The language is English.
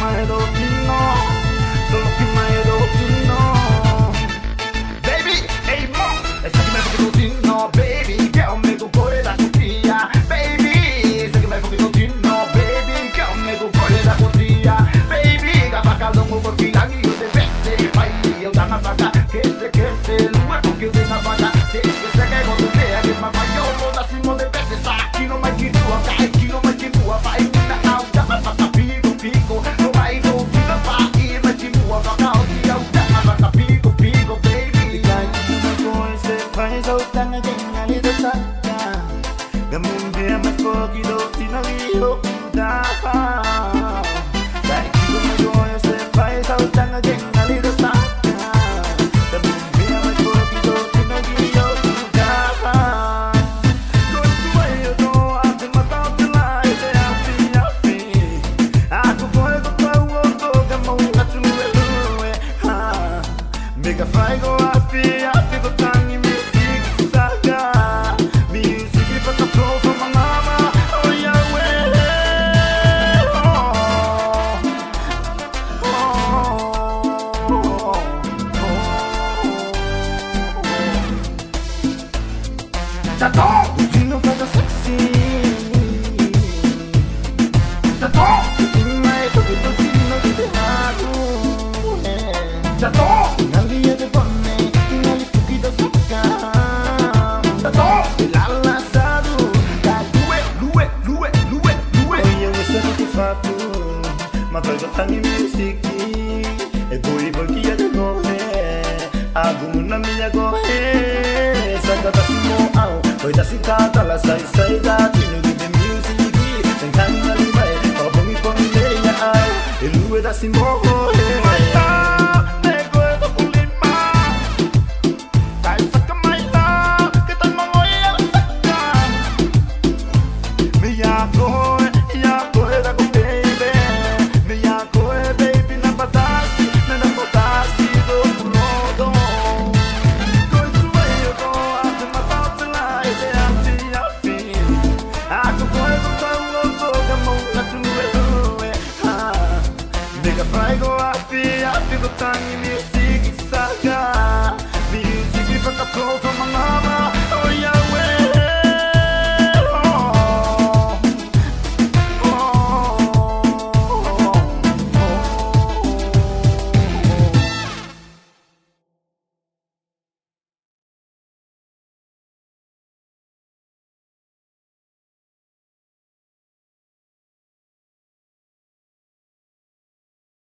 my Latino, solo que my Latino. Baby, hey mom, essa que me fogo Latino, baby, que eu me gore da cutia, baby, essa que me fogo Latino, baby, que eu me gore da cutia, baby, cavaca longo porque lá me de veste, vai eu dar na vaca, que se, não é porque eu dei na vaca, se você quer quando ver, que mas vai eu vou dar cima de veste, sa, que não mais que tua, cai, que não mais que tua, vai na alta, mas pico, não vai go to the party, mas que tua, vai na alta, mas pico, baby, cai, que não vai se faz alta na ganha ali da saca, gamunde mas pouquinho, se não viu, dá pra, cai, que não vai se faz alta na ganha ali da saca. Make a fly go happy go tangi music saga. Music if I can flow from my mama. Oh yeah, way. Tato, you know for the sexy. Tato, you might have to do the hard. Tato. Ma fai tangi music e poi perché de gohe aguna mia gohe sagata simo au poi da sicata la sai da tino di music and canali mai poi mi pone ya au e lui da simo gohe happy go tangi music saga. Music if I can flow from my mama.